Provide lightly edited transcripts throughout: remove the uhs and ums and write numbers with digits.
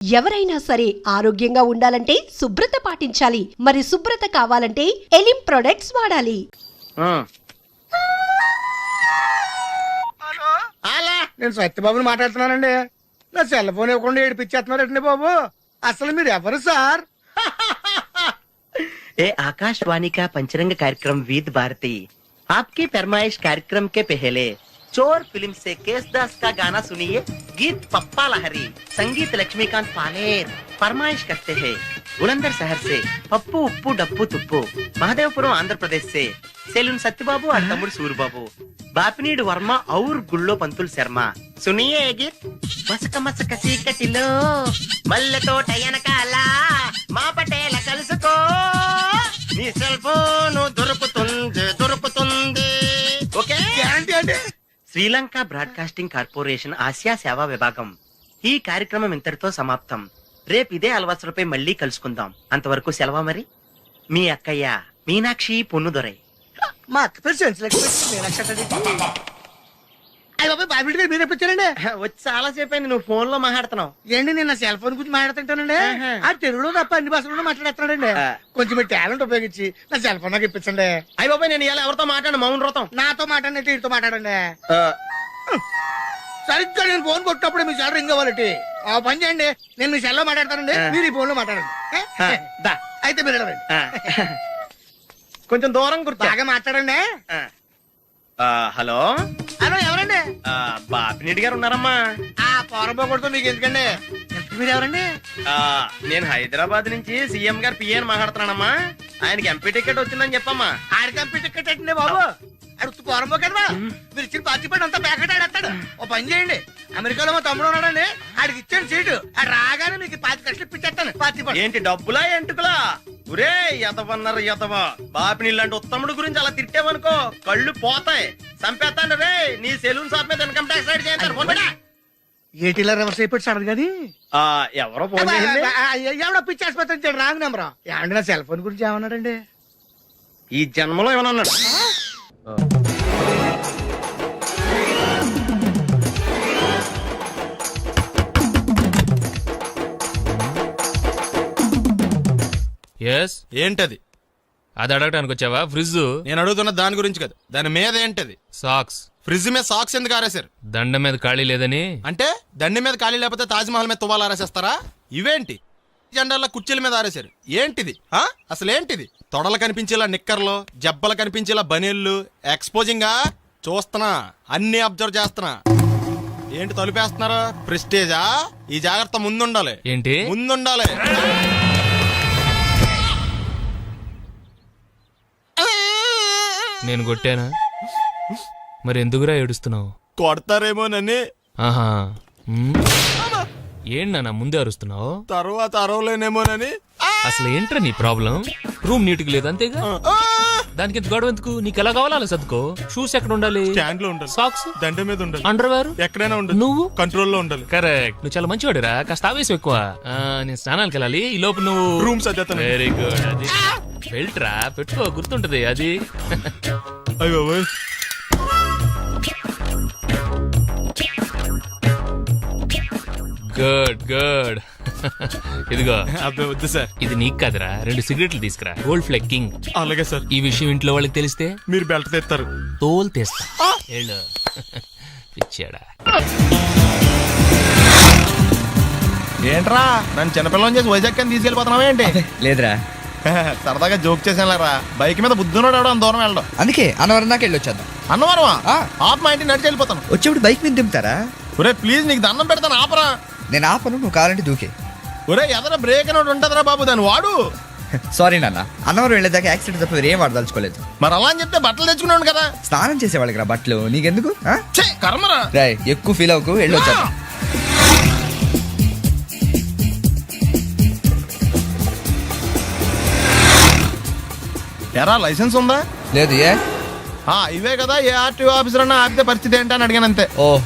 ఎవరైనా సరే ఆరోగ్యంగా ఉండాలంటే శుభ్రత పాటించాలి. మరి శుభ్రత కావాలంటే ఎలిం ప్రొడక్ట్స్ వాడాలి. నేను సత్యబాబుని మాట్లాడుతున్నానండి. నా సెల్ ఫోన్ ఇవ్వకుండా ఏడిపించేస్తున్నారండి బాబు. అసలు మీరు ఎవరు సార్? ए आकाशवाणी का पंचरंग कार्यक्रम विद भारती आपकी फरमाइश कार्यक्रम के पहले चोर फिल्म से केसदास का गाना सुनिए. गीत पप्पा लहरी, संगीत लक्ष्मीकांत पालेर. फरमाइश करते हैं बुलंदर शहर से पप्पू उप्पू डप्पू तुप्पू, महादेवपुरम आंध्र प्रदेश से सेलून सत्यबाबू और तमुड़ सूरबाबू, बापिनीड वर्मा और गुल्लो पंतुल शर्मा. सुनिए ये गीत. मसक मसक सीकटिलो मल्ले तोट एनकाल మా పటేల కలుసుకో, నీ సెల్ ఫోన్ దొరుకుతుంది. ఓకే, గ్యారంటీ అండి. శ్రీలంక బ్రాడ్కాస్టింగ్ కార్పొరేషన్ ఆసియా సేవా విభాగం. ఈ కార్యక్రమం ఇంతటితో సమాప్తం. రేపు ఇదే అలవాసులపై మళ్ళీ కలుసుకుందాం. అంతవరకు సెలవా మరి. మీ అక్కయ్య మీనాక్షి పొన్నుదొరై. మా అక్క పేరు సెన్స్లక్ష్మి. అయ్య బాబు, బాబు మీరు ఎప్పుడు వచ్చారండి? వచ్చి చాలా సేపు అయింది. నువ్వు ఫోన్ లో మాట్లాడుతున్నావు ఏంటి? నేను నా సెల్ ఫోన్ గురించి మాట్లాడుతుంటానండి. ఆ తెలుగులో తప్ప అన్ని భాషల్లో మాట్లాడేస్తున్నాడండి. కొంచెం మీ టాలెంట్ ఉపయోగించి నా సెల్ ఫోన్ నాకు ఇప్పించండి. అయ్య బాబాయ్, నేను ఇలా ఎవరితో మాట్లాడు? మౌన్ వ్రతం. నాతో మాట్లాడినట్టు వీటితో మాట్లాడండి. సరిగ్గా నేను ఫోన్ కొట్టినప్పుడు మీ సెల్ రింగ్ అవ్వాలంటే ఆ పని చేయండి. నేను మీ సెల్లో మాట్లాడతానండి, మీరు ఈ ఫోన్ లో మాట్లాడండి. అయితే మీరు వెళ్ళండి. కొంచెం దూరం గుర్తు బాగా మాట్లాడండి. హలో హలో, ఎవరండి? బాపినీటి గారు ఉన్నారమ్మా? ఆ పోరబోకూడదు మీకు ఎందుకండి. మీరు ఎవరండి? నేను హైదరాబాద్ నుంచి సీఎం గారు పిఏని మాట్లాడుతున్నానమ్మా. ఆయనకి ఎంపీ టికెట్ వచ్చిందని చెప్పమ్మా. ఆడికి ఎంపీ టికెట్ అండి బాబు. అడుగుతూ పోరబో కదా. మీరు ఇచ్చిన పార్టీ పడి అంతా ప్యాకెట్ ఆడేస్తాడు. ఓ పని చేయండి, అమెరికాలో మా తమ్ముడు ఉన్నాడండి, ఆడికి ఇచ్చాను సీటు. ఆడు రాగానే మీకు 5 లక్షలు ఇప్పించేస్తాను పార్టీ పడి. ఏంటి డబ్బులా ఎంటుకులా? ఒరే ఎదవన్నారు ఎదవ. బాపిని లాంటి ఉత్తముడు గురించి అలా తిట్టావనుకో కళ్ళు పోతాయి. చంపేస్తాను రే. నీ సెలూన్ షాప్ మీద ఇన్కమ్ ట్యాక్స్ రైడ్ చేస్తారు. ఏటీలో రివర్స్ అయిపోయి సార్ గది. ఎవరో ఫోన్ చేసింది. ఎవడో పిచ్చి ఆసుపత్రి ఇచ్చాడు, రాంగ్ నెంబర్. ఏమండి నా సెల్ ఫోన్ గురించి ఏమన్నాడండి? ఈ జన్మలో ఏమన్నాడు? ఏంటది? అది అడగటానికి వచ్చావా? ఫ్రిడ్జ్. నేను అడుగుతున్న దాని గురించి కదా, దాని మీద ఏంటది? సాక్స్. ఫ్రిడ్జ్ మీద సాక్స్ ఎందుకు ఆరేశారు? దండ మీద ఖాళీ లేదని. అంటే దండి మీద ఖాళీ లేకపోతే తాజ్మహల్ మీద తువ్వాలు ఆరేసేస్తారా? ఇవేంటి జెండాల కుర్చీల మీద ఆరేశారు? ఏంటిది? అసలు ఏంటిది? తొడలు కనిపించేలా నిక్కర్లు, జబ్బలు కనిపించేలా బనీళ్లు, ఎక్స్పోజింగ్ గా చూస్తున్నా, అన్ని అబ్జర్వ్ చేస్తున్నా. ఏంటి తలుపేస్తున్నారా? ప్రెస్టేజా? ఈ జాగ్రత్త ముందుండాలి. ఏంటి ముందుండాలి? నేను కొట్టానా? మరి ఎందుకురా ఏడుస్తున్నావు? కొడతారేమోనని. ఆహా, ఏంటన్నా ముందే అరుస్తున్నావు? తర్వాత అరవలేనేమోనని. అసలు ఏంట్రా నీ ప్రాబ్లం? రూమ్ నీట్గా లేదు అంతేగా, దానికి ఎంత గొడవ ఎందుకు? నీకు ఎలా కావాలో అలా సర్దుకో. షూస్ ఎక్కడ ఉండాలి? స్టాండ్ లో ఉండాలి. సాక్స్ దండ మీద ఉండాలి. అండర్వేర్ ఎక్కడైనా ఉండాలి. నువ్వు కంట్రోల్ లో ఉండాలి. కరెక్ట్. నువ్వు చాలా మంచివాడురా. కాస్త ఆవేశం ఎక్కువ. నేను స్నానానికి వెళ్ళాలి, ఈ లోపు నువ్వు రూమ్ సర్దేస్తాను. Very good. అది బెల్ట్రా, పెట్టుకో, గుర్తుంటది అది. అయ్యో గుడ్ గుడ్. ఇదిగో. అబ్బే వద్దు సార్. ఇది నీకు కాదురా, 2 సిగరెట్లు తీసుకురా. Gold Flake King. అలాగే సార్. ఈ విషయం ఇంట్లో వాళ్ళకి తెలిస్తే మీరు బెల్ట్ తెస్తారు. తోలు తెస్తా. పిచ్చాడా? ఏంట్రా నన్ను చిన్నపిల్లని చేసి వైజాగ్ అని తీసుకెళ్ళిపోతున్నావా ఏంటి? లేదురా, సరదాగా జోక్ చేసానులేరా. బైక్ మీద బుద్ధున్నాడు అంత దూరం వెళ్ళడం. అందుకే అన్నవరం దాకా వెళ్ళి వచ్చేద్దాం. అన్నవరం ఆప్ మా ఇంటికి నడిచి వెళ్ళిపోతాను. వచ్చేప్పుడు బైక్ మీద దింపుతారా? ఒరే ప్లీజ్, నీకు దండం పెడతాను, ఆపరా. నేను ఆపను, నువ్వు కావాలంటే దూకే. ఒరే ఎదర బ్రేక్ అని ఉంటదిరా బాబు, దాన్ని వాడు. సారీ నాన్న, అన్నవరం వెళ్ళేదాకా యాక్సిడెంట్ తప్ప వేరేం వాడదలుచుకోలేదు. మరి అలా అని చెప్తే బట్టలు తెచ్చుకున్నాను కదా. స్నానం చేసేవాళ్ళకి రా బట్టలు, నీకెందుకు? కర్మరా. రాయ్, ఎక్కువ ఫీల్ అవ్వకు, వెళ్ళి వచ్చాను. ఎరా లైసెన్స్ ఉందా? లేదు. ఏ ఇవే కదా, ఏ ఆర్టీఓ ఆఫీసర్ అన్నా ఆపితే పరిస్థితి ఏంటని అడిగాను అంతే. ఓహ్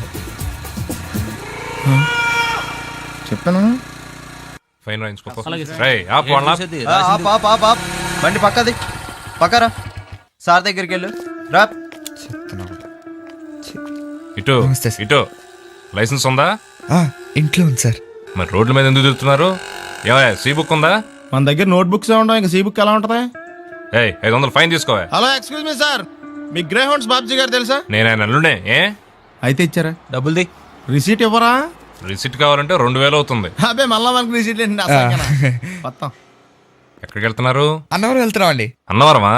చెప్పాను. ఫైన్ రాయించుకో. బండి పక్కది, పక్కరా. సార్ దగ్గరికి వెళ్ళు రా. ఇటు ఇటు. లైసెన్స్ ఉందా? ఇంట్లో ఉంది సార్. మరి రోడ్ల మీద ఎందుకు తిరుగుతున్నారు? ఏమయ్యా సీ బుక్ ఉందా? మన దగ్గర నోట్ బుక్స్ ఉండవు, ఇంకా సీ బుక్ ఎలా ఉంటది? ఏయ్ 500 ఫైన్ తీసుకోవా. హలో ఎక్స్క్యూజ్ మీ సార్, మీ గ్రే హౌండ్స్ బాబ్జీ గారు తెలుసా? నేను ఆయన అల్లుడే. ఏ అయితే ఇచ్చారా? డబ్బుల్ది. రిసీట్ ఇవ్వరా? రిసిట్ కావాలంటే 2000 అవుతుంది. అబ్బే మళ్ళా మనకు రిసీట్ మొత్తం. ఎక్కడికి వెళ్తున్నారు? అన్నవరం వెళ్తున్నాం అండి. అన్నవరమా?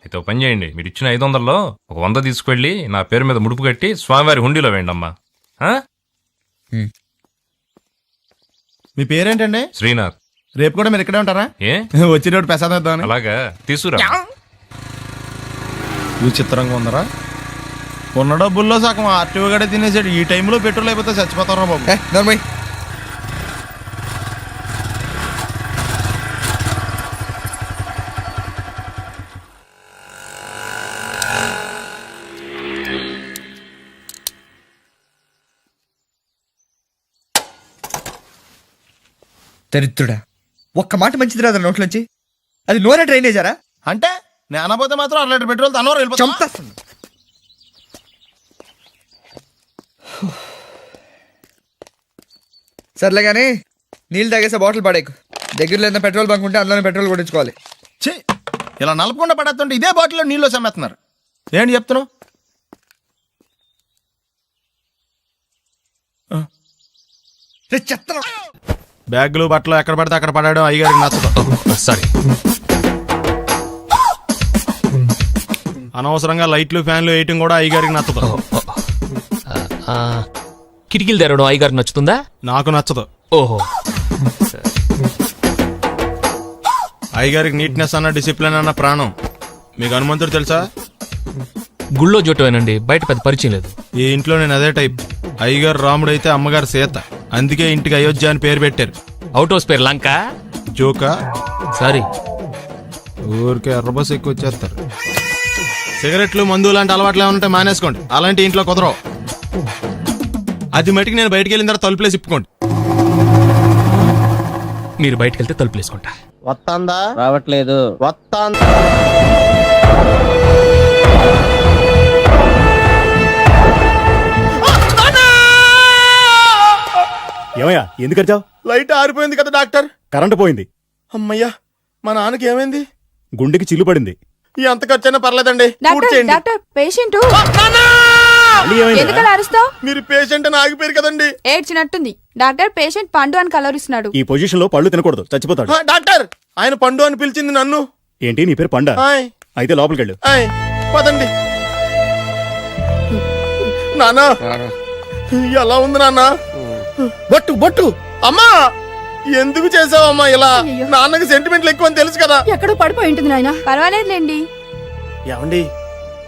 అయితే ఒక పని చేయండి, మీరు ఇచ్చిన 500లో ఒక 100 తీసుకెళ్ళి నా పేరు మీద ముడుపు కట్టి స్వామివారి హుండీలో వేయండి అమ్మా. ఆ? మీ పేరేంటండి? శ్రీనాథ్. రేపు కూడా మీరు ఇక్కడే ఉంటారా? ఏ వచ్చినప్పుడు ప్రసాదం ఇద్దామని. అలాగా తీసుకురా. విచిత్రంగా ఉందరా, ఉన్న డబ్బుల్లో సగం ఆర్టీఓ గడే తినేసాడు. ఈ టైంలో పెట్రోల్ అయిపోతే చచ్చిపోతారా బాబు. నర్మయ్ దరిద్రుడా, ఒక్క మాట మంచిది రాదా నోట్లోంచి? అది నోరే డ్రైనేజారా? అంటే నేను అనబోతే మాత్రం 1 లీటర్ పెట్రోల్ తనవారు వెళ్ళిపోతాం. చంపేస్తుంది. సర్లే కానీ నీళ్ళు తాగేసే బాటిల్ పడేకు. దగ్గరలో ఏదైనా పెట్రోల్ బంక్ ఉంటే అందులోనే పెట్రోల్ కొట్టించుకోవాలి. ఛీ, ఇలా నలపకుండా పడేస్తుంటే ఇదే బాటిల్లో నీళ్ళు సమ్మేస్తున్నారు. ఏంటి చెప్తున్నావు? చెత్త బ్యాగులు బట్టలు ఎక్కడ పడితే అక్కడ పడడం అయ్యగారికి నచ్చదు. సారీ. అనవసరంగా లైట్లు ఫ్యాన్లు వేయటం కూడా అయ్యగారికి నచ్చదు. కిటికీలు తెరవడం అయ్యగారికి నచ్చుతుందా? నాకు నచ్చదు. ఓహో. అయ్యగారికి నీట్నెస్ అన్న డిసిప్లిన్ అన్న ప్రాణం. మీకు హనుమంతుడు తెలుసా? గుళ్ళో జోటమేనండి, బయట పెద్ద పరిచయం లేదు. ఈ ఇంట్లో నేను అదే టైప్. అయ్యగారు రాముడు అయితే అమ్మగారు సీత. అందుకే ఇంటికి అయోధ్య అని పేరు పెట్టారు. అవుట్ హౌస్ పేరు లంక. జోకా? సారీ. ఊరికే ఎర్రబస్ ఎక్కువ వచ్చేస్తారు. సిగరెట్లు మందు లాంటి అలవాట్లు ఏమంటే మానేసుకోండి. అలాంటి ఇంట్లో కుదరవు. అది మటుకు నేను బయటికి వెళ్ళిన తర్వాత తలుపులేసి ఇప్పుకోండి. మీరు బయటకు వెళ్తే తలుపులు వేసుకుంటా. వస్తాందా? రావట్లేదు. వస్తాందా? ఏమయ్యా ఎందుకు వచ్చావు? లైట్ ఆరిపోయింది కదా డాక్టర్. కరెంటు పోయింది. అమ్మయ్యా, మా నాన్నకి ఏమైంది? గుండెకి చిల్లు పడింది. ఎంత ఖర్చైనా పర్లేదండి. పూడ్చేయండి. డాక్టర్ పేషెంట్ మళ్ళీ ఏమైంది? ఎందుకలా అరుస్తావు? మీరు పేషెంట్ అని ఆగిపోయారు కదండి. ఏడ్చినట్టుంది. డాక్టర్ పేషెంట్ పండు అని కలవరిస్తున్నాడు. ఈ పొజిషన్ లో పళ్ళు తినకూడదు, చచ్చిపోతాడు. డాక్టర్, ఆయన పండు అని పిలిచింది నన్ను. ఏంటి నీ పేరు పండా? ఆయ్, అయితే లోపలికి వెళ్ళు. ఆయ్, పదండి. నాన్న ఎలా ఉంది నాన్న? బొట్టు బొట్టు. అమ్మా ఎందుకు చేసావమ్మా ఇలా? నాన్నకి సెంటిమెంట్లు ఎక్కువ అని తెలుసు కదా. ఎక్కడో పడిపోయి ఉంటుంది నాయన. పర్వాలేదులేండి. ఏమండి,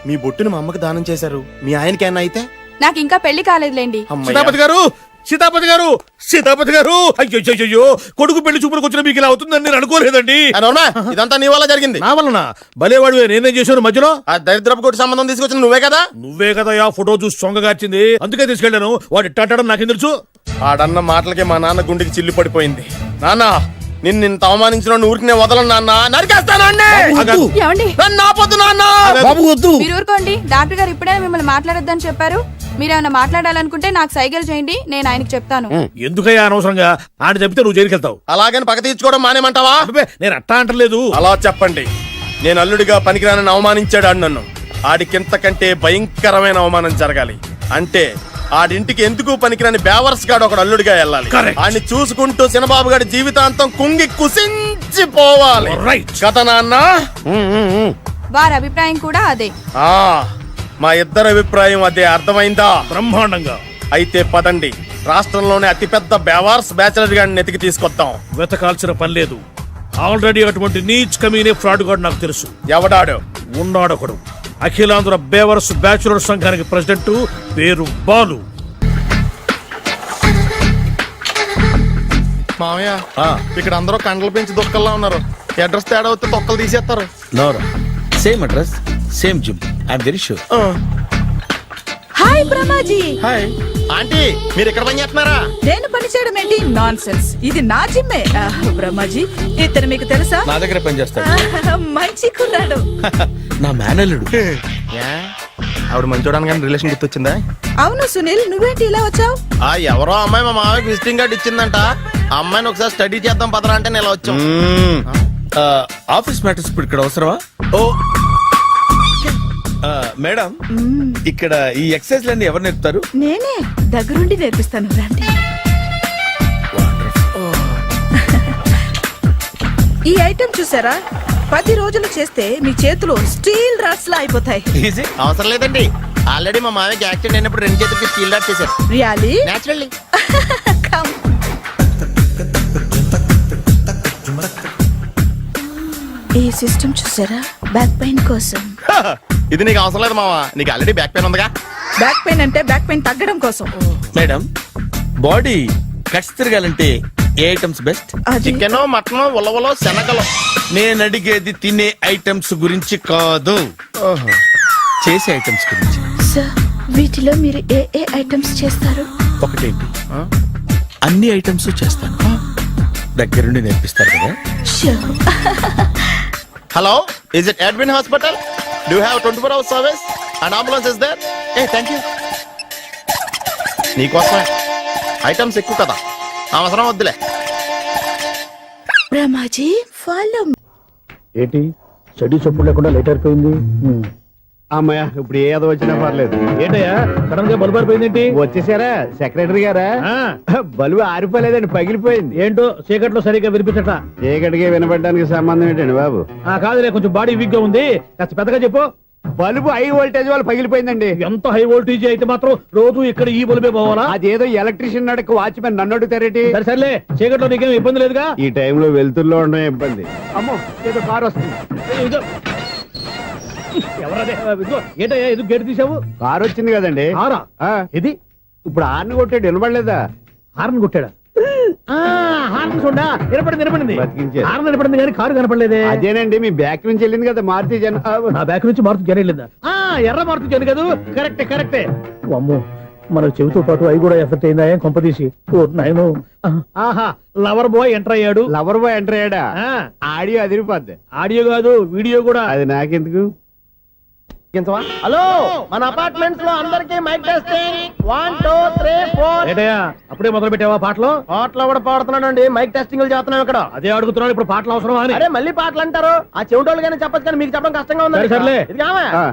మీ బొట్టును మా అమ్మకి దానం చేశారు. మీ ఆయనకి ఏమన్నా అయితే? నాకు ఇంకా పెళ్లి కాలేదులేండి. సీతాపతి గారు, సీతాపతి గారు, సీతాపతి గారు, అయ్యో కొడుకు పెళ్లి చూపులకు వచ్చిన మీకు ఇలా అవుతుందని నేను అనుకోలేదండి. ఇదంతా నీ వల్ల జరిగింది. నా వలన భలేవాడు నేనేం చేశాను మధ్యలో? ఆ దరిద్రపు కొట్టి సంబంధం తీసుకొచ్చిన నువ్వే కదా. నువ్వే కదా ఆ ఫోటో చూసి సొంగగార్చింది, అందుకే తీసుకెళ్ళాను. వాడు ఇట్టాడడం నాకేం తెలుసు? ఆడన్న మాటలకి మా నాన్న గుండెకి చిల్లు పడిపోయింది. నాన్న, నిన్ను ఇంత అవమానించిన ఊరికి నేను వదలను నాన్న. నరికేస్తానండి. ఏమండి? నన్ను ఆపొద్దు నాన్న. మీరు ఊరుకోండి. డాక్టర్ గారు ఇప్పుడే మిమ్మల్ని మాట్లాడొద్దని చెప్పారు. మీరేమైనా మాట్లాడాలనుకుంటే నాకు సైగలు చేయండి, నేను ఆయనకి చెప్తాను. ఎందుకయ్యా అనవసరంగా ఆయన చెప్తే నువ్వు జైలుకి వెళ్తావు? అలాగని పక్క తీర్చుకోవడం మానేమంటావా? నేను అట్టా అంటలేదు. అలా చెప్పండి. నేను అల్లుడిగా పనికిరానని అవమానించాడు ఆడు నన్ను. ఆడికింతకంటే భయంకరమైన అవమానం జరగాలి. అంటే ఆడింటికి ఎందుకు పనికిరాని బేవర్స్ గాడు ఒకడు అల్లుడిగా వెళ్ళాలి. ఆడిని చూసుకుంటూ చిన్నబాబు గారి జీవితాంతం కుంగి కుసించిపోవాలి. కథ నాన్న. వారి అభిప్రాయం కూడా అదే. మా ఇద్దరి అభిప్రాయం అదే. అర్థమైందా? బ్రహ్మాండంగా. అయితే పదండి, రాష్ట్రంలోనే అతిపెద్ద బేవార్స్ బ్యాచిలర్ గాడిని ఎతికి తీసుకొద్దాం. వెతకాల్సిన పని లేదు. ఆల్రెడీ అటువంటి నీచ్ కమీనే ఫ్రాడ్ గాడు నాకు తెలుసు. ఎవడాడు? ఉన్నాడొకడు. అఖిలాంధ్ర బేవర్స్ బ్యాచులర్ సంఘానికి ప్రెసిడెంట్, పేరు బాలు. మామయ్య, ఇక్కడ అందరూ కండలు పెంచి దుక్కల్లా ఉన్నారు. అడ్రస్ తేడా వస్తే తొక్కలు తీసేస్తారు. Same address, same gym. I'm very sure. Hi Brahmaji. Hi aunty, మీరు ఇక్కడ పని చేస్తున్నారా? నేను పని చేయడం ఏంటి? Non sense. ఇది నా జిమ్మే. బ్రహ్మాజీ, ఇతను మీకు తెలుసా? నా దగ్గర పని చేస్తాడు. మంచి కుర్రాడు. నా మేనల్లుడు. ఆవిడ మంచి చూడడానికి రిలేషన్ గుర్తొచ్చిందా? అవును సునీల్, నువ్వేంటి ఇలా వచ్చావు? ఎవరో అమ్మాయి మా మామయ్యకి విజిటింగ్ కార్డు ఇచ్చిందంట. ఆ అమ్మాయిని ఒకసారి స్టడీ చేద్దాం పదరా అంటే నేను ఇలా వచ్చాం. ఆఫీస్ మ్యాటర్స్ ఇప్పుడు ఇక్కడ అవసరమా? ఓ మేడం, ఇక్కడ ఈ ఎక్సర్సైజ్ లన్నీ ఎవరు నేర్పుతారు? నేనే దగ్గరుండి నేర్పిస్తాను, రండి. ఈ ఐటెం చూసారా? 10 రోజులు చేస్తే మీ చేతులు స్టీల్ రాట్స్ లా అయిపోతాయి. ఈజీ. అవసరం లేదండి, ఆల్రెడీ మా మామయ్యకి యాక్సిడెంట్ అయినప్పుడు 2 చేతులకి స్టీల్ డాట్ చేశారు. రియాలీ? నేచురల్లీ. ఈ సిస్టమ్ చూసారా? బ్యాక్ పెయిన్ కోసం. ఇది నీకు అవసరం లేదు మావా, నీకు ఆల్రెడీ బ్యాక్ పెయిన్ ఉందిగా. బ్యాక్ పెయిన్ అంటే బ్యాక్ పెయిన్ తగ్గడం కోసం. మేడం, బాడీ కట్స్ తిరగాలంటే ఏ ఐటమ్స్ బెస్ట్? అది చికెన్, మటన్, ఉలవలో, శనగలు. నేను అడిగేది తినే ఐటమ్స్ గురించి కాదు, చేసే ఐటమ్స్ గురించి. సార్, వీటిలో మీరు ఏ ఏ ఐటమ్స్ చేస్తారు? ఒకటేంటి, అన్ని ఐటమ్స్ చేస్తాను. దగ్గరుండి నేర్పిస్తారు కదా. Sure. Hello, is it admin hospital? Do have 24 hours service and ambulance is there? Thank you. నీకోసమే ఐటమ్స్ ఎక్కువ కదా, అవసరం వద్దులే. బ్రహ్మాజీ, ఫాలో. ఏంటి చెడు చెప్పుడు లేకుండా లేట్ అయిపోయింది? అమ్మాయ, ఇప్పుడు ఏదో వచ్చినా పర్లేదు. ఏంటయ్యా సడన్ గా బల్బు ఆరిపోయింది? వచ్చేసారా సెక్రటరీ గారా? బల్బు ఆరిపోలేదండి, పగిలిపోయింది. ఏంటో చీకట్లో సరిగ్గా వినిపించట. చీకటికి వినపడడానికి సంబంధం ఏంటండి బాబు? కాదులే, కొంచెం బాడీ వీక్ గా ఉంది, కాస్త పెద్దగా చెప్పు. బల్బు హై వోల్టేజ్ వల్ల పగిలిపోయిందండి. ఎంత హై వోల్టేజ్ అయితే మాత్రం రోజు ఇక్కడ ఈ బల్బే పోవాలా? అదేదో ఎలక్ట్రీషియన్ నడక వాచ్మెన్ నన్ను అడుగుతారేటి? సరేలే, చీకట్లో నీకేం ఇబ్బంది లేదుగా? ఈ టైంలో వెళ్తుల్లో ఉండడం ఇబ్బంది. అమ్మో, ఏదో కారు వస్తుంది. ఏంటయ్యా ఎందుకు గేటు తీసావు? కారు వచ్చింది కదండి. ఇది ఇప్పుడు హార్న్ కొట్టాడు, వినపడలేదా? హార్న్ కొట్టాడా? హార్న్ చూడా వినపడింది. హార్న్ వినపడింది కానీ కారు కనపడలేదే. అదేనండి, మీ బ్యాక్ నుంచి వెళ్ళింది కదా మారుతి జన. నా బ్యాక్ నుంచి మారుతి జన వెళ్ళిందా? ఎర్ర మారుతి జన కదా. కరెక్టే. అమ్మో, మన చెవితో పాటు అవి కూడా ఎఫెక్ట్ అయిందా కొంపదీసి? ఆహా, లవర్ బాయ్ ఎంటర్ అయ్యాడు. లవర్ బాయ్ ఎంటర్ అయ్యాడా? ఆడియో అదిరిపోద్ది. ఆడియో కాదు, వీడియో కూడా. అది నాకెందుకు? హలో, మన అపార్ట్మెంట్స్ లో అందరికి మైక్ టెస్టింగ్ 1 2 3 4. ఏంటయ్యా అప్పుడే మొదలు పెట్టావా పాటలు? పాటలు కూడా పాడుతున్నానండి, మైక్ టెస్టింగ్ చేస్తున్నాం ఇక్కడ. అదే అడుగుతున్నాడు, ఇప్పుడు పాటలు అవసరమా అని. అరే మళ్ళీ పాటలు అంటారు, ఆ చెవిటోళ్ళు కానీ చెప్పచ్చు కానీ మీకు చెప్పడం కష్టంగా ఉంది. సర్లే.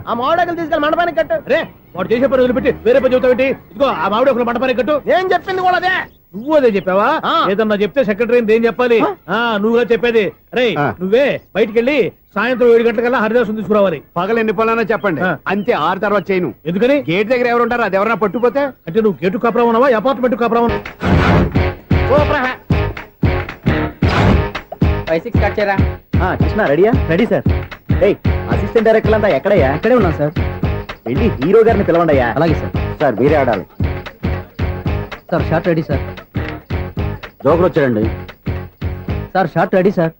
ఆ మామిడాకులు తీసుకెళ్ళి మండపానికి కట్టు. రే, వాడు చేసే పని వదిలిపెట్టి వేరే పని చెబుతావేంటి? ఇదిగో ఆ మామిడి ఒక మంటపానికి కట్టు. ఏం చెప్పింది కూడా అదే. నువ్వు అదే చెప్పావా? ఏదన్నా చెప్తే సెక్రటరీ ఏం చెప్పాలి? నువ్వుగా చెప్పేది. రే, నువ్వే బయటికి వెళ్ళి సాయంత్రం 7 గంటలకల్లా హరిదాసు తీసుకురావాలి. పగలు ఎన్ని పనులన్నా చెప్పండి, అంతే. 6 తర్వాత చేయను. ఎందుకని? గేట్ దగ్గర ఎవరు ఉంటారు, అది ఎవరన్నా పట్టుపోతే. అంటే నువ్వు గేటు కాపురా ఉన్నావా, అపార్ట్మెంట్ కాపురా ఉన్నావా? 5-6 కట్ చేయరా. కృష్ణ రెడీయా? Ready sir. అసిస్టెంట్ డైరెక్టర్ అంతా ఎక్కడయ్యా? ఇక్కడే ఉన్నా సార్. వెళ్ళి హీరో గారిని పిలవండి అయ్యా. అలాగే సార్. సార్ మీరే ఆడాలి sir. Short ready sir. Joker వచ్చాడండి సార్. Short ready sir.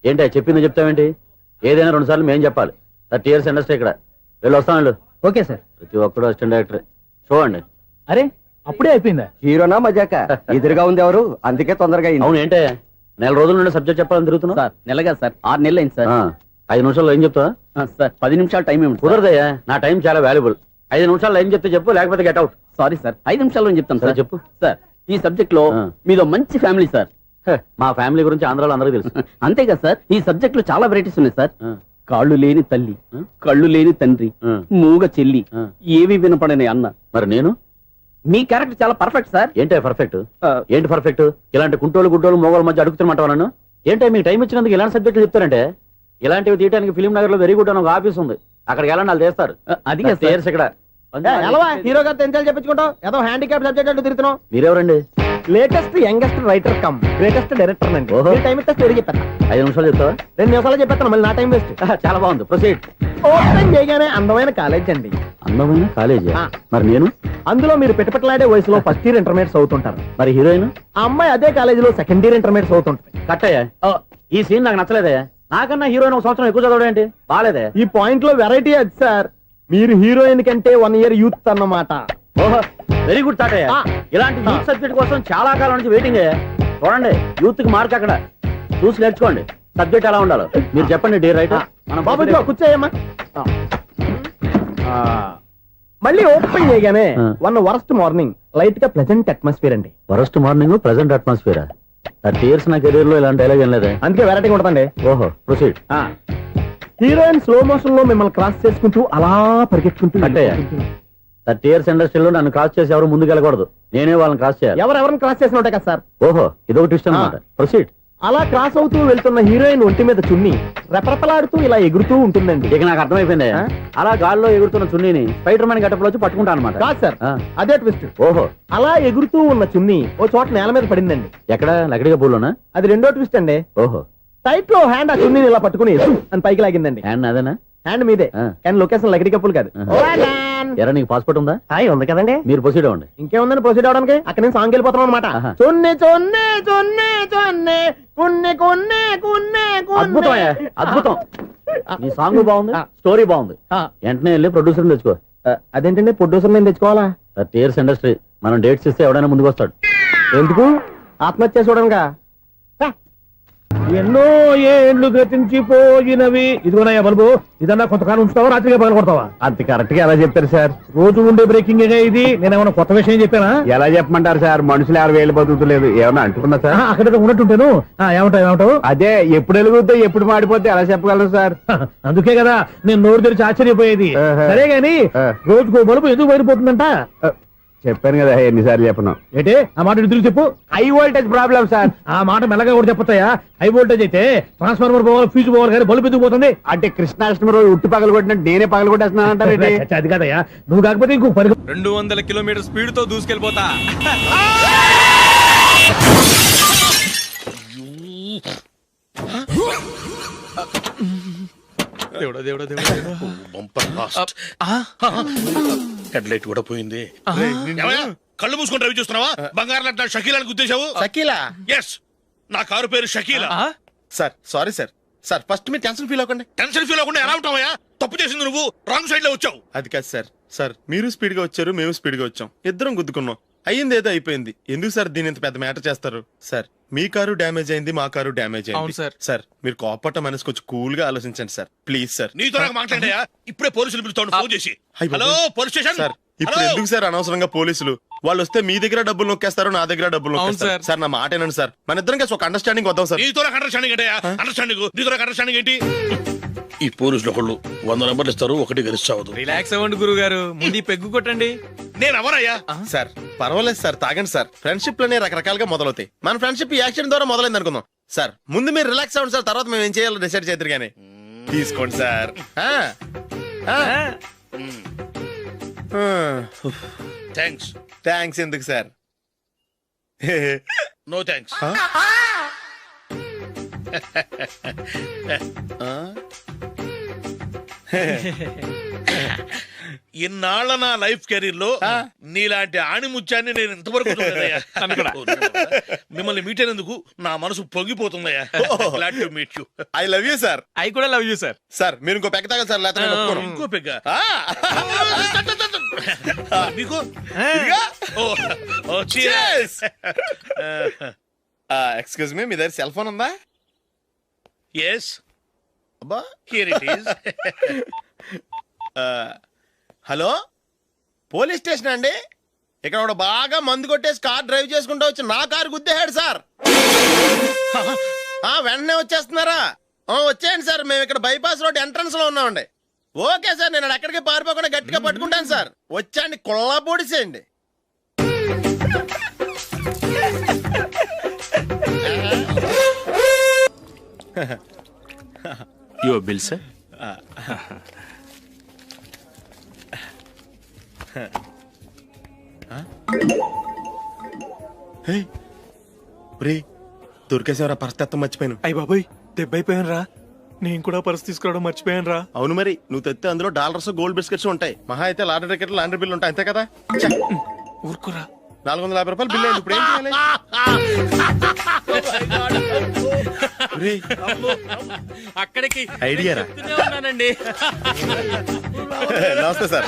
ఏంటి చెప్పింది చెప్తావేంటి? ఏదైనా 2 సార్లు మేం చెప్పాలి. 30 years ఇండస్ట్రీ ఇక్కడ. వెళ్ళి వస్తాను. Okay sir. ప్రతి ఒక్కడు అసిస్టెంట్ డైరెక్టర్. చూడండి. అరే, అప్పుడే అయిపోయిందా? హీరోనా మజాక? ఎదురుగా ఉంది ఎవరు, అందుకే తొందరగా. అవును, ఏంటే 4 రోజుల నుండి సబ్జెక్ట్ చెప్పాలని తిరుగుతున్నా సార్? నెలగా సార్, 6 నెలలు అయింది సార్. 5 నిమిషాల్లో ఏం చెప్తా సార్? 10 నిమిషాలు టైం ఏమి కుదరదయ్యా, నా టైం చాలా వాల్యుబుల్. 5 నిమిషాల్లో ఏం చెప్తే చెప్పు, లేకపోతే గెట్ అవుట్. సారీ సార్, 5 నిమిషాల్లో చెప్తాను సార్. చెప్పు సార్. ఈ సబ్జెక్ట్ లో మీదో మంచి ఫ్యామిలీ సార్. మా ఫ్యామిలీ గురించి ఆంధ్రాలో అందరూ తెలుసు. అంతేగా సార్, ఈ సబ్జెక్ట్ లో చాలా వెరైటీస్ ఉన్నాయి సార్. కాళ్ళు లేని తల్లి, కళ్ళు లేని తండ్రి, మూగ చెల్లి, ఏవి వినపడని అన్న. మరి నేను? మీ క్యారెక్టర్ చాలా పర్ఫెక్ట్ సార్. ఏంటే పర్ఫెక్ట్? ఏంటి పర్ఫెక్ట్? ఇలాంటి గుంటోళ్ళు మోగోళ్ళ మధ్య అడుగుతున్నమాట నన్ను. ఏంటంటే మీకు టైం ఇచ్చినందుకు ఇలాంటి సబ్జెక్టులు చెప్తారంటే? ఇలాంటివి తీయడానికి ఫిలిం నగర్ లో వెరీ గుడ్ అని ఒక ఆఫీస్ ఉంది, అక్కడికి వెళ్ళండి, వాళ్ళు చేస్తారు. అది ఇక్కడ హీరో గారితో ఎంత చెప్పించుకుంటావు? ఏదో హ్యాండిక్యాప్ సబ్జెక్ట్ అంటూ తిరుగుతున్నావు. మీరెవరండి? Latest youngest writer cum greatest director అండి. టైం ఇస్తే స్టోరీ చెప్పాను. 5 నిమిషాలు చెప్తావా? 2 నిమిషాలు చెప్పేస్తాను, మళ్ళీ నా టైం వేస్ట్. చాలా బాగుంది, ప్రొసీడ్. ఓపెన్ చేయగానే అందమైన కాలేజ్ అండి. అందమైన కాలేజ్? మరి నేను? అందులో మీరు పెట్టుపట్లాడే వయసులో ఫస్ట్ ఇయర్ ఇంటర్మీడియట్స్ అవుతుంటారు. మరి హీరోయిన్? ఆ అమ్మాయి అదే కాలేజీలో సెకండ్ ఇయర్ ఇంటర్మీడియట్స్ అవుతుంటుంది. కట్టయ్యా, ఈ సీన్ నాకు నచ్చలేదయ్యా. నాకన్నా హీరోయిన్ 1 సంవత్సరం ఎక్కువ చదవడం ఏంటి? బాలేదే. ఈ పాయింట్ లో వెరైటీ అది సార్. మీరు హీరోయిన్ కంటే 1 year యూత్ అన్నమాట. ఓహో, వెరీ గుడ్ థాట్ అయ్యా. ఇలాంటి యూత్ సబ్జెక్ట్ కోసం చాలా కాలం నుంచి వెయిటింగ్ అయ్యా. చూడండి, యూత్ కి మార్క్ అక్కడ చూసి నేర్చుకోండి. సబ్జెక్ట్ ఎలా ఉండాలో మీరు చెప్పండి. Day writer. మన బాబు కూర్చోయమ్మా. మళ్ళీ ఓపెన్ చేయగానే ఆ. వన్ వరస్ట్ మార్నింగ్ లైట్ గా ప్లెజెంట్ అట్మాస్ఫియర్ అండి. Worst morning present atmosphere. 30 years నా కెరీర్ లో ఇలాంటి డైలాగ్ ఏం లేదే. అందుకే వెరైటీ ఉంటుందండి. ఓహో ప్రొసీడ్. హీరోయిన్ స్లో మోషన్ లో మిమ్మల్ని క్రాస్ చేసుకుంటూ అలా పరిగెత్తుకుంటూ కట్టయ్య. 30 years ఇండస్ట్రీలో నన్ను క్రాస్ చేసి ఎవరు ముందుకు వెళ్ళకూడదు, నేనే వాళ్ళని క్రాస్ చేయాలి. ఎవరెవరిని క్రాస్ చేసిన ఉంటాయి కదా సార్. ఓహో ఇదొక ట్విస్ట్ అన్నమాట. ప్రొసీడ్. అలా క్రాస్ అవుతూ వెళ్తున్న హీరోయిన్ ఒంటి మీద చున్ని రెపరెపలాడుతూ ఇలా ఎగురుతూ ఉంటుందండి. ఇక నాకు అర్థమైపోయింది. అలా గాల్లో ఎగురుతున్న చున్నీని స్పైడర్ మ్యాన్ గెటప్లో వచ్చి పట్టుకుంటా అనమాట. కాదు సార్, ఆ. అదే ట్విస్ట్. ఓహో అలా ఎగురుతూ ఉన్న చున్ని ఓ చోట నేల మీద పడిందండి. ఎక్కడ లకడిగా పూలోనా? అది రెండో ట్విస్ట్ అండి. ఓహో టైట్ లో హ్యాండ్ ఆ చున్నీని ఇలా పట్టుకుని అని పైకి లాగిందండి. హ్యాండ్ అదేనా? హ్యాండ్ మీదే, ఆ. కానీ లొకేషన్ లకడి కప్పులు కాదు. ఎరా నీకు పాస్పోర్ట్ ఉందా? హాయ్ ఉంది కదండి. మీరు ప్రొసీడ్ అవ్వండి. ఇంకేముందని ప్రొసీడ్ అవడానికి అక్కడ నుంచి సాంగ్ వెళ్ళిపోతున్నాం అనమాట. ఆహా. చున్ని చున్ని చున్ని చున్ని కున్ని కున్ని కున్ని అద్భుతం అయ్యా, అద్భుతం. నీ సాంగ్ బాగుంది, స్టోరీ బాగుంది. వెంటనే వెళ్ళి ప్రొడ్యూసర్ తెచ్చుకో. అదేంటండి ప్రొడ్యూసర్ నేను తెచ్చుకోవాలా? 30 years ఇండస్ట్రీ, మనం డేట్స్ ఇస్తే ఎవడైనా ముందుకు వస్తాడు. ఎందుకు? ఆత్మహత్య చూడనుగా. ఎన్నో ఏళ్ళు గతించిపోయినవి. ఇదిగోనయ్యా బల్బు, ఇదన్నా కొంతకాలం ఉంచుతావా, రాత్రిగా పగల కొడతావా? అంత కరెక్ట్ గా ఎలా చెప్పారు సార్? రోజు ఉండే బ్రేకింగ్ ఇది. నేనేమన్నా కొత్త విషయం చెప్పానా? ఎలా చెప్పమంటారు సార్? మనుషులు 60 ఏళ్ళు బతుకుతలేదు, ఏమన్నా అంటున్నా సార్? అక్కడ ఉన్నట్టుంటాను. ఏమంటావు? అదే ఎప్పుడు వెలుగుద్దో ఎప్పుడు మాడిపోతే ఎలా చెప్పగలను సార్? అందుకే కదా నేను నోరు తెరిచి ఆశ్చర్యపోయేది. సరే గాని రోజుకో బల్బు ఎందుకు బయటపోతుందంట? చెప్పాను కదా ఎన్నిసార్లు చెప్పను. ఏంటి ఆ మాట ఎదురు చెప్పు. High voltage problem sir. ఆ మాట మెల్లగా కూడా చెప్పొచ్చాయా? హై వోల్టేజ్ అయితే ట్రాన్స్ఫార్మర్ పోవాలి, ఫ్యూజ్ పోవాలి, కానీ బల్బు ఎందుకు పోతుంది? అంటే కృష్ణాష్టమి రోజు ఉట్టి పగలు కొట్టినట్టు నేనే పగలు కొట్టేస్తున్నాను అంటారు. అది కాదయ్యా, నువ్వు కాకపోతే ఇంకో 200 km స్పీడ్ తో దూసుకెళ్ళిపోతా. దేవుడా దేవుడా దేవుడా. హెడ్ లైట్ కూడా పోయింది. కళ్ళు మూసుకుంటే రవి చూస్తున్నావా? బంగారం లాంటి షకీలాని గుద్దేశావు. షకీలా? ఎస్, నా కారు పేరు Shakeela. Sir sorry sir. Sir first మీరు టెన్షన్ ఫీల్ అవ్వకండి. టెన్షన్ ఫీల్ అవ్వకుండా ఎలా ఉంటావయ్యా? తప్పు చేసింది నువ్వు, రాంగ్ సైడ్ లో వచ్చావు. అది కాదు సార్. సార్ మీరు స్పీడ్ గా వచ్చారు, మేము స్పీడ్ గా వచ్చాం, ఇద్దరం గుద్దుకున్నాం. అయ్యింది ఏదో అయిపోయింది. ఎందుకు సార్ దీని ఇంత పెద్ద మ్యాటర్ చేస్తారు? సార్ మీ కారు డ్యామేజ్ అయింది, మా కారు డ్యామేజ్ అయింది. అవును సార్. సార్ మీరు కోపట్ట మనసు కొంచెం కూల్ గా ఆలోచించండి సార్, ప్లీజ్ సార్. నీతో నాకు మాట్లాడాయా? ఇప్పుడే పోలీసులు పిలుస్తాను, ఫోన్ చేసి. అయ్ బాబోయ్. Hello police station. సార్ ఇప్పుడు హలో? ఎందుకు సార్ అనవసరంగా పోలీసులు? వాళ్ళు వస్తే మీ దగ్గర డబ్బులు నొక్కేస్తారు, నా దగ్గర డబ్బులు అవును నొక్కేస్తారు. సార్. సార్ నా మాట ఏనండి సార్, మన ఇద్దరం కలిసి ఒక అండర్స్టాండింగ్ వద్దాం సార్. నీతో నాకు అండర్స్టాండింగ్ ఏంటయ్యా? అండర్స్టాండింగ్ నీతో నాకు అండర్స్టాండింగ్ ఏంటి? ఈ పోలీసులు ఒకళ్ళు 100 నెంబర్లు ఇస్తారు, ఒకటి గెలుస్తావు. రిలాక్స్ అవ్వండి గురువు గారు, ముందు ఈ పెగ్గు కొట్టండి. నేను ఎవరయ్యా? సార్ పర్వాలేదు సార్, తాగండి సార్. ఫ్రెండ్షిప్ లోనే రకరకాలుగా మొదలవుతాయి. మన ఫ్రెండ్షిప్ ఈ యాక్సిడెంట్ ద్వారా మొదలైంది అనుకుందాం. సార్ ముందు మీరు రిలాక్స్ అవ్వండి సార్, తర్వాత మేము ఏం చేయాలో డిసైడ్ చేద్దరు కానీ. తీసుకోండి సార్. థ్యాంక్స్. థ్యాంక్స్ ఎందుకు సార్? No thanks. ఇన్నాళ్ళ నా లైఫ్ కెరీర్ లో నీలాంటి ఆణిముత్యాన్ని నేను ఇంతవరకు చూడలేదయ్యా. మిమ్మల్ని మీట్ అయినందుకు నా మనసు పొంగిపోతుందయ్యా. Glad to meet you. I love you sir. I కూడా లవ్ యూ సార్. సార్ మీరు ఇంకో పెక్క తాగండి సార్, లేకపోతే నేను ఒప్పుకోను. ఇంకో పెగ్గ మీకు? ఎక్స్క్యూజ్ మీ, మీ దగ్గర సెల్ ఫోన్ ఉందా? ఎస్, అబ్బా here it is. Hello police station అండి. ఇక్కడ ఒకడు బాగా మందు కొట్టేసి కార్ డ్రైవ్ చేసుకుంటూ వచ్చి నా కారు గుద్దేశాడు సార్. వెంటనే వచ్చేస్తున్నారా? వచ్చేయండి సార్, మేము ఇక్కడ బైపాస్ రోడ్ ఎంట్రన్స్ లో ఉన్నామండి. ఓకే సార్, నేను ఎక్కడికి పారిపోకుండా గట్టిగా పట్టుకుంటాను సార్. వచ్చాండి, కుళ్ళ పొడిసేయండి. Your bill sir. దొరికేసేవరా, పరిస్థితి మర్చిపోయాను. అయ్య బాబాయ్, దెబ్బైపోయాను రా. నేను కూడా పర్స్ తీసుకురావడం మర్చిపోయాను రా. అవును మరి, నువ్వు తెస్తే అందులో డాలర్స్ గోల్డ్ బిస్కెట్స్ ఉంటాయి. మహా అయితే లాటరీ టికెట్ లాండ్రీ బిల్లు ఉంటాయి, అంతే కదా? ఊరుకురా. 450 రూపాయలు బిల్లు అయింది. ఇప్పుడు ఏం చేయాలి? ఒరేయ్, అక్కడికి ఐడియా రా. ఉన్నానండి. నమస్తే సార్.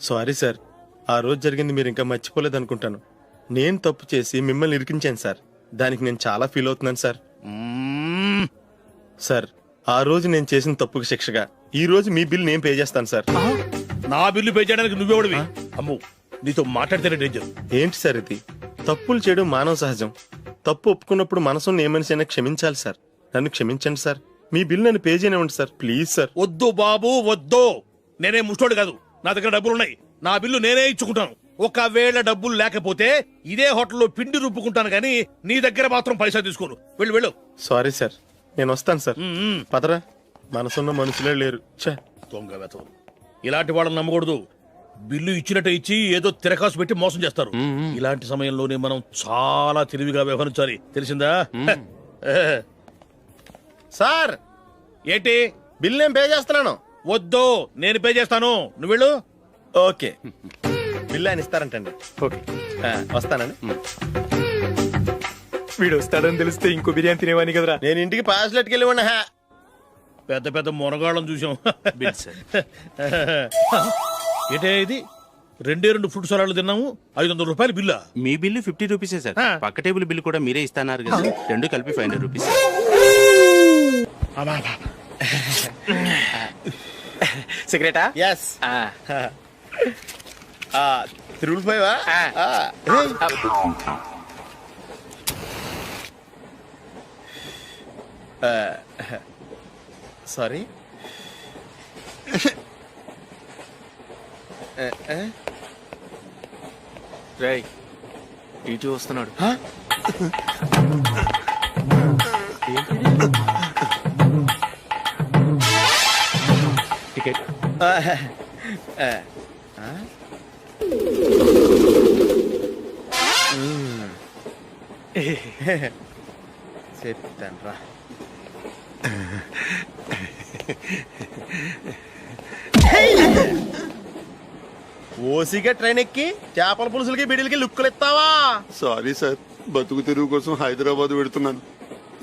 సారీ సార్, ఆ రోజు జరిగింది మీరు ఇంకా మర్చిపోలేదు అనుకుంటాను. నేను తప్పు చేసి మిమ్మల్ని ఇరికించాను సార్, దానికి నేను చాలా ఫీల్ అవుతున్నాను సార్. సార్ ఆ రోజు నేను చేసిన తప్పుకి శిక్షగా ఈ రోజు మీ బిల్ నేను పే చేస్తాను సార్. నా బిల్లు పే చేయడానికి నువ్వెవడివి? అమ్ము, నీతో మాట్లాడితేనే డేంజర్. ఏంటి సార్ ఇది? తప్పులు చేయడం మానవ సహజం. తప్పు ఒప్పుకున్నప్పుడు మనసుని ఏ మనిషి అయినా క్షమించాలి సార్. నన్ను క్షమించండి సార్. మీ బిల్ నన్ను పే చేయనివ్వండి సార్, ప్లీజ్ సార్. వద్దు బాబు వద్దు. నేనే ముష్టోడు కాదు, నా దగ్గర డబ్బులు ఉన్నాయి. నా బిల్లు నేనే ఇచ్చుకుంటాను. ఒకవేళ డబ్బులు లేకపోతే ఇదే హోటల్లో పిండి రుబ్బుకుంటాను కానీ నీ దగ్గర మాత్రం పైసా తీసుకోను. వెళ్ళు వెళ్ళు. సారీ సార్, నేను వస్తాను సార్. పదరా, మనసున్న మనుషులే లేరు. ఛే, దొంగ వెతవరు. ఇలాంటి వాళ్ళని నమ్మకూడదు. బిల్లు ఇచ్చినట్టు ఇచ్చి ఏదో తిరకాసు పెట్టి మోసం చేస్తారు. ఇలాంటి సమయంలోనే మనం చాలా తెలివిగా వ్యవహరించాలి, తెలిసిందా? సార్ ఏంటి? బిల్ నేను పే చేస్తున్నాను. వద్దు, నేను పే చేస్తాను, నువ్వు వెళ్ళు. ఓకే, బిల్ ఆయన ఇస్తారంటండి. ఓకే, వస్తానండి. వీడు వస్తాడని తెలిస్తే ఇంకో బిర్యానీ తినేవాని కదరా. నేను ఇంటికి పాస్లెట్కి వెళ్ళి ఉన్నా. పెద్ద పెద్ద మునగాళ్ళం చూసాం. ఏంటే ఇది? 2 ఫ్రూట్ సలాడ్లు తిన్నాము, 500 రూపాయలు బిల్లా? మీ బిల్లు 50 రూపీసే సార్. పక్క టేబుల్ బిల్లు కూడా మీరే ఇస్తాన్నారు కదా, రెండు కలిపి 500 రూపీస్. సిగరెటా? ఎస్. 355 సారీ. రేయ్, ఇటు వస్తున్నాడు. టికెట్. చెప్తాను రా. ఓసిగా ట్రైన్ ఎక్కి చేపల పులుసులకి బిడిలకి లుక్కులు ఇస్తావా? సారీ సార్, బతుకు తెరువు కోసం హైదరాబాద్ పెడుతున్నాను,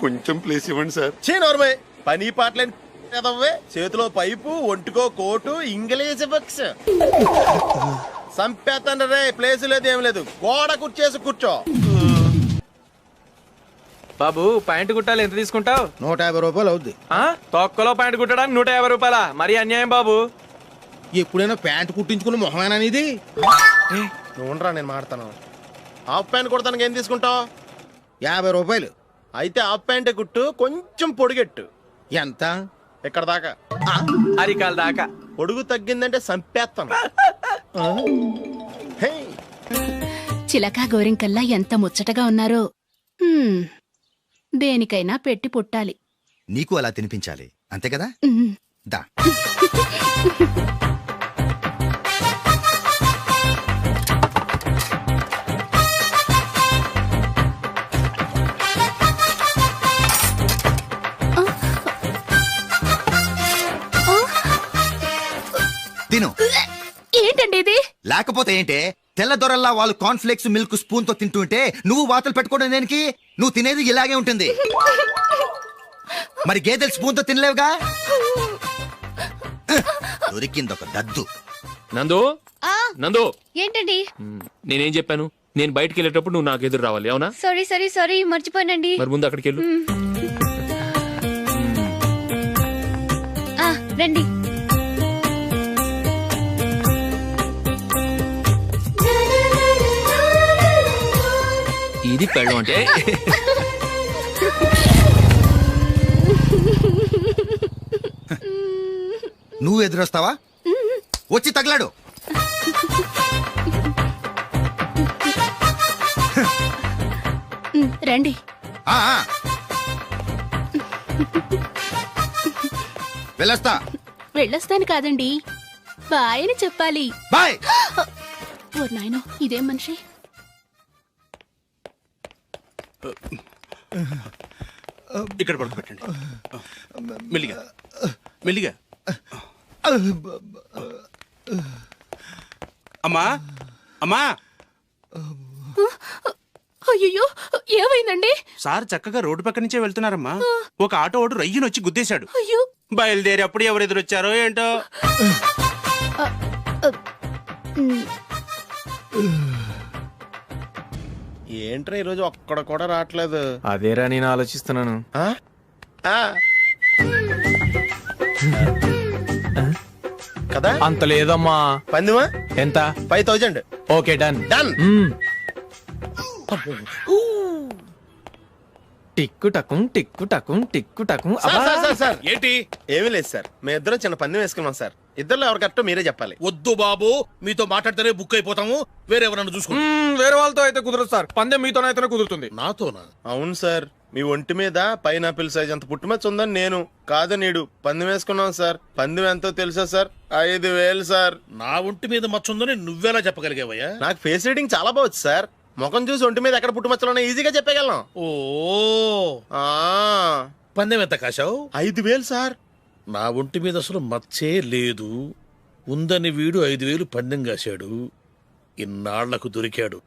కొంచెం ప్లేస్ ఇవ్వండి సార్. నోర్మై, పని పాటలేని కదవ్వే. చేతిలో పైపు, ఒంటికో కోటు, ఇంగ్లీష్ బుక్స్. సంపేతండ్రి రే, ప్లేస్ లేదు ఏం లేదు, గోడ కుర్చేసి కూర్చో. బాబు, ప్యాంటు కుట్టాలి, ఎంత తీసుకుంటావు? 150 రూపాయలు అవుద్ది. తొక్కలో ప్యాంటు కుట్టడానికి 150 రూపాయల? మరి అన్యాయం బాబు. ఎప్పుడైనా ప్యాంట్ కుట్టించుకుని మొహమేనా ఇది? నువ్వురా, నేను మాడతాను. హాఫ్ ప్యాంట్ కుడతానికి ఏం తీసుకుంటావు? 50 రూపాయలు. అయితే హాఫ్ ప్యాంటే కుట్టు, కొంచెం పొడిగెట్టు. ఎంత? ఇక్కడ దాకా, అరికాల దాకా. పొడుగు తగ్గిందంటే సంపేస్తాను. చిలకా గోరింకల్లా ఎంత ముచ్చటగా ఉన్నారో. దేనికైనా పెట్టి పుట్టాలి. నీకు అలా తినిపించాలి, అంతే కదా? దా. తిను. ఏంటండి ఇది? లేకపోతే ఏంటే, తెల్లదొరల్లా వాళ్ళు కార్న్ఫ్లేక్స్ మిల్క్ స్పూన్ తో తింటుంటే నువ్వు వాతలు పెట్టుకోవడం దేనికి? నువ్వు తినేది ఇలాగే ఉంటుంది. మరి గేదెలు స్పూన్ తో తినలేవుగా. దొరికింది ఒక దద్దు. నందు, నందు, ఏంటండి? నేనేం చెప్పాను? నేను బయటికి వెళ్ళేటప్పుడు నువ్వు నాకు ఎదురు రావాలి, అవునా? సారీ మర్చిపోయానండి. మరి ముందు అక్కడికి వెళ్ళు. రండి. ఇది పెళ్ళం అంటే. నువ్వు ఎదురొస్తావా? వచ్చి తగలాడు. రండి. వెళ్ళొస్తా. వెళ్ళొస్తాను కాదండి, బాయ్ అని చెప్పాలి. బాయ్. ఓ నాయనో, ఇదేం మనిషి? ఇక్కడ పడుకోబెట్టండి. మెల్లిగా మెల్లిగా. అమ్మా, అమ్మా. అయ్యో, ఏమైందండి? సార్ చక్కగా రోడ్డు పక్క నుంచే వెళ్తున్నారమ్మా. ఒక ఆటో ఓడు రయ్యను వచ్చి గుద్దేశాడు. అయ్యో. బయలుదేరి అప్పుడు ఎవరు ఎదురొచ్చారో ఏంటో. ఏంట్రా ఈరోజు ఒక్కడ కూడా రావట్లేదు? అదేరా నేను ఆలోచిస్తున్నాను. కదా అంత లేదమ్మా. పందిమా ఎంత? 5000. Okay done. డన్. టిక్కు టకుం టిక్కు టకుం టిక్కు టకుం. సార్ ఏంటి? ఏమీ లేదు సార్, మేము ఇద్దరం చిన్న పందెం వేసుకున్నాం సార్. ఇద్దరు ఎవరు కరెక్టో మీరే చెప్పాలి. వద్దు బాబు, మీతో మాట్లాడితేనే బుక్ అయిపోతాము. వేరెవరన్నా చూసుకుంటాం. వేరే వాళ్ళతో అయితే కుదరదు సార్, పందెం మీతోనైతేనే కుదురుతుంది. నాతోనా? అవును సార్, మీ ఒంటి మీద పైనాపిల్ సైజ్ అంత పుట్టుమచ్చ ఉందని నేను కాదు నీడు పందెం వేసుకున్నాం సార్. పందెం ఎంతో తెలుసా సార్? 5000 సార్. నా ఒంటి మీద మచ్చ ఉందని నువ్వెలా చెప్పగలిగావయ్యా? నాకు ఫేస్ రీడింగ్ చాలా బాగుంది సార్. ముఖం చూసి ఒంటి మీద ఎక్కడ పుట్టుమచ్చలో ఈజీగా చెప్పగలం. ఓ ఆ, పందెం ఎంత కాశావు? 5000 సార్. నా ఒంటి మీద అసలు మచ్చే లేదు. ఉందని వీడు 5000 పందెం కాశాడు. ఇన్నాళ్లకు దొరికాడు.